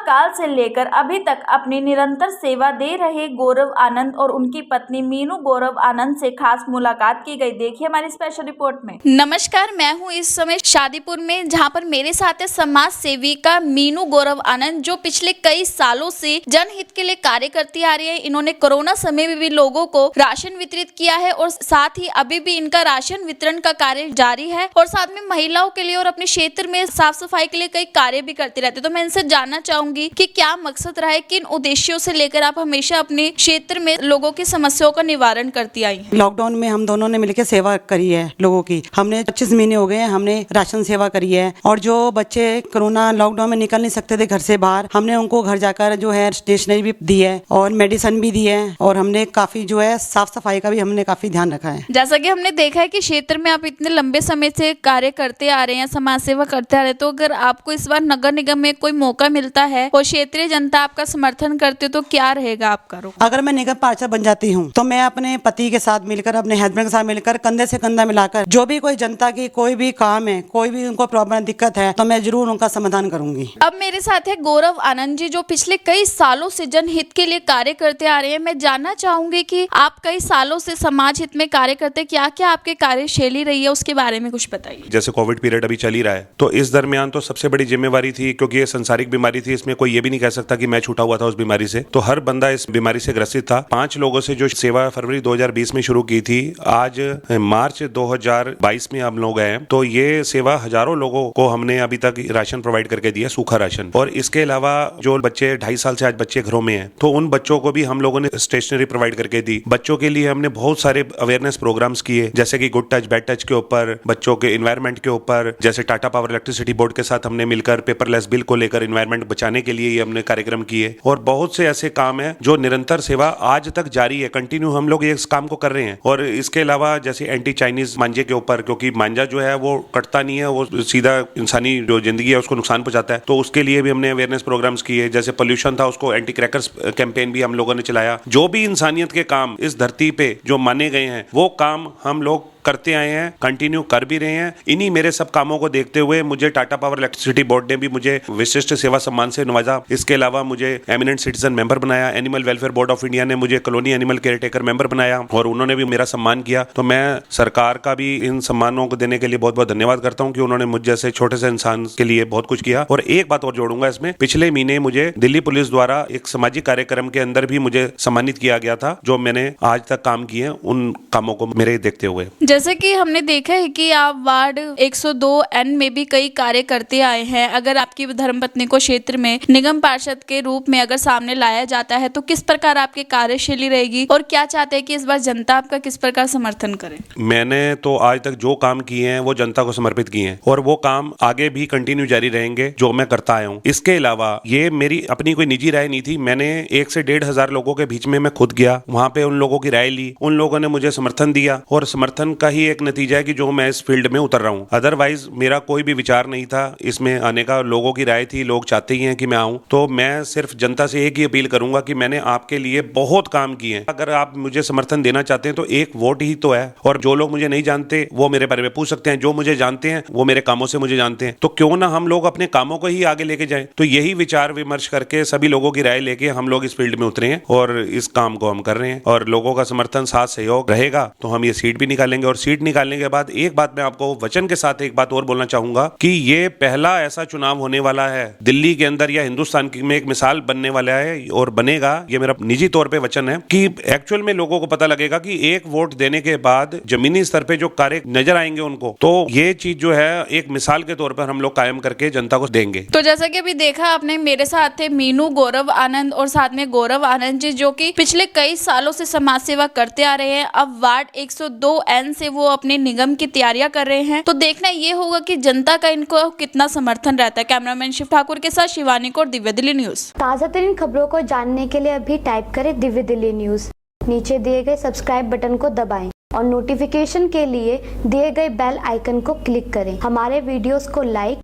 काल से लेकर अभी तक अपनी निरंतर सेवा दे रहे गौरव आनंद और उनकी पत्नी मीनू गौरव आनंद से खास मुलाकात की गई। देखिए हमारी स्पेशल रिपोर्ट में। नमस्कार, मैं हूं इस समय शादीपुर में, जहां पर मेरे साथ है समाज सेविका मीनू गौरव आनंद, जो पिछले कई सालों से जनहित के लिए कार्य करती आ रही है। इन्होंने कोरोना समय में भी लोगों को राशन वितरित किया है और साथ ही अभी भी इनका राशन वितरण का कार्य जारी है और साथ में महिलाओं के लिए और अपने क्षेत्र में साफ सफाई के लिए कई कार्य भी करते रहते। तो मैं इनसे जानना चाहूंगी कि क्या मकसद रहा है, किन उद्देश्यों से लेकर आप हमेशा अपने क्षेत्र में लोगों की समस्याओं का निवारण करती आई हैं। लॉकडाउन में हम दोनों ने मिलकर सेवा करी है लोगों की। हमने 25 महीने हो गए हैं, हमने राशन सेवा करी है। और जो बच्चे कोरोना लॉकडाउन में निकल नहीं सकते थे घर से बाहर, हमने उनको घर जाकर जो है स्टेशनरी भी दी है और मेडिसिन भी दी है और हमने काफी जो है साफ सफाई का भी हमने काफी ध्यान रखा है। जैसा कि हमने देखा है कि क्षेत्र में आप इतने लंबे समय से कार्य करते आ रहे हैं, समाज सेवा करते आ रहे हैं, तो अगर आपको इस बार नगर निगम में कोई मौका मिलता है और क्षेत्रीय जनता आपका समर्थन करते तो क्या रहेगा आपका रुख? अगर मैं निगम पार्षद बन जाती हूँ तो मैं अपने पति के साथ मिलकर, अपने हस्बैंड के साथ मिलकर, कंधे से कंधा मिलाकर जो भी कोई जनता की कोई भी काम है, कोई भी उनको प्रॉब्लम दिक्कत है, तो मैं जरूर उनका समाधान करूंगी। अब मेरे साथ है गौरव आनंद जी, जो पिछले कई सालों से जनहित के लिए कार्य करते आ रहे हैं। मैं जानना चाहूंगी कि आप कई सालों से समाज हित में कार्य करते, क्या क्या आपके कार्यशैली रही है, उसके बारे में कुछ बताइए। जैसे कोविड पीरियड अभी चल ही रहा है, तो इस दरमियान तो सबसे बड़ी जिम्मेवारी थी, क्योंकि ये संसारिक बीमारी थी, इसमें कोई ये भी नहीं कह सकता कि मैं छूटा हुआ था उस बीमारी से। तो हर बंदा इस बीमारी से ग्रसित था। 5 लोगों से जो सेवा फरवरी 2020 में शुरू की थी, आज मार्च 2022 में हम लोग हैं, तो ये सेवा हजारों लोगों को हमने अभी तक राशन प्रोवाइड करके दिया, सूखा राशन। और इसके अलावा जो बच्चे 2.5 साल से आज बच्चे घरों में हैं, तो उन बच्चों को भी हम लोगों ने स्टेशनरी प्रोवाइड करके दी। बच्चों के लिए हमने बहुत सारे अवेयरनेस प्रोग्राम्स किए, जैसे कि गुड टच बैड टच के ऊपर, बच्चों के एनवायरमेंट के ऊपर। जैसे टाटा पावर इलेक्ट्रिसिटी बोर्ड के साथ हमने मिलकर पेपरलेस बिल को लेकर एनवायरमेंट बचाने के लिए ये हमने कार्यक्रम किए। और बहुत से ऐसे काम है जो निरंतर सेवा आज तक जारी है, कंटिन्यू हम लोग इस काम को कर रहे हैं। और इसके अलावा जैसे एंटी चाइनीज मांझे के ऊपर, क्योंकि मांझा जो है वो कटता नहीं है, वो सीधा इंसानी जो जिंदगी है उसको नुकसान पहुंचाता है, तो उसके लिए भी हमने अवेयरनेस प्रोग्राम्स किए। जैसे पोल्यूशन था, उसको एंटी क्रैकर्स कैंपेन भी हम लोगों ने चलाया। जो भी इंसानियत के काम इस धरती पे जो माने गए हैं, वो काम हम लोग करते आए हैं, कंटिन्यू कर भी रहे हैं। इन्हीं मेरे सब कामों को देखते हुए मुझे टाटा पावर इलेक्ट्रिसिटी बोर्ड ने भी मुझे विशिष्ट सेवा सम्मान से नवाजा। इसके अलावा मुझे एमिनेंट सिटीजन मेंबर बनाया। Animal welfare board of India ने मुझे colony animal care taker member बनाया और उन्होंने भी मेरा सम्मान किया। तो मैं सरकार का भी इन सम्मानों को देने के लिए बहुत बहुत धन्यवाद करता हूँ कि उन्होंने मुझ जैसे छोटे से इंसान के लिए बहुत कुछ किया। और एक बात और जोड़ूंगा इसमें, पिछले महीने मुझे दिल्ली पुलिस द्वारा एक सामाजिक कार्यक्रम के अंदर भी मुझे सम्मानित किया गया था, जो मैंने आज तक काम किए उन कामों को मेरे देखते हुए। जैसे कि हमने देखा है कि आप वार्ड 102N में भी कई कार्य करते आए हैं। अगर आपकी धर्मपत्नी को क्षेत्र में निगम पार्षद के रूप में अगर सामने लाया जाता है, तो किस प्रकार आपकी कार्यशैली रहेगी और क्या चाहते हैं कि इस बार जनता आपका किस प्रकार समर्थन करे? मैंने तो आज तक जो काम किए हैं वो जनता को समर्पित किए हैं और वो काम आगे भी कंटिन्यू जारी रहेंगे जो मैं करता आया हूँ। इसके अलावा ये मेरी अपनी कोई निजी राय नहीं थी। मैंने 1 से 1,500 लोगों के बीच में मैं खुद गया, वहां पे उन लोगों की राय ली, उन लोगों ने मुझे समर्थन दिया और समर्थन का ही एक नतीजा है कि जो मैं इस फील्ड में उतर रहा हूँ। अदरवाइज मेरा कोई भी विचार नहीं था इसमें आने का। लोगों की राय थी, लोग चाहते ही हैं कि मैं आऊं। तो मैं सिर्फ जनता से एक ही अपील करूंगा कि मैंने आपके लिए बहुत काम किए हैं। अगर आप मुझे समर्थन देना चाहते हैं तो एक वोट ही तो है। और जो लोग मुझे नहीं जानते वो मेरे बारे में पूछ सकते हैं, जो मुझे जानते हैं वो मेरे कामों से मुझे जानते हैं। तो क्यों ना हम लोग अपने कामों को ही आगे लेके जाएं। तो यही विचार विमर्श करके सभी लोगों की राय लेके हम लोग इस फील्ड में उतरे हैं और इस काम को हम कर रहे हैं। और लोगों का समर्थन, साथ सहयोग रहेगा तो हम ये सीट भी निकालेंगे। और सीट निकालने के बाद एक बात मैं आपको वचन के साथ एक बात और बोलना चाहूंगा कि ये पहला ऐसा चुनाव होने वाला है दिल्ली के अंदर या हिंदुस्तान में, एक मिसाल बनने वाला है और बनेगा। ये मेरा निजी तौर पे वचन है कि एक्चुअल में लोगों को पता लगेगा कि एक वोट देने के बाद जमीनी स्तर पे जो कार्य नजर आएंगे उनको, तो ये चीज जो है एक मिसाल के तौर पर हम लोग कायम करके जनता को देंगे। तो जैसा कि अभी देखा आपने, मेरे साथ थे मीनू गौरव आनंद और साथ में गौरव आनंद जी, जो कि पिछले कई सालों से समाज सेवा करते आ रहे हैं। अब वार्ड 102N से वो अपने निगम की तैयारियां कर रहे हैं। तो देखना ये होगा कि जनता का इनको कितना समर्थन रहता है। कैमरामैन शिव ठाकुर के साथ शिवानी कौर, दिव्य दिल्ली न्यूज। ताजा तरीन खबरों को जानने के लिए अभी टाइप करें दिव्य दिल्ली न्यूज। नीचे दिए गए सब्सक्राइब बटन को दबाएं और नोटिफिकेशन के लिए दिए गए बेल आइकन को क्लिक करें। हमारे वीडियोस को लाइक,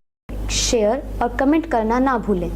शेयर और कमेंट करना ना भूलें।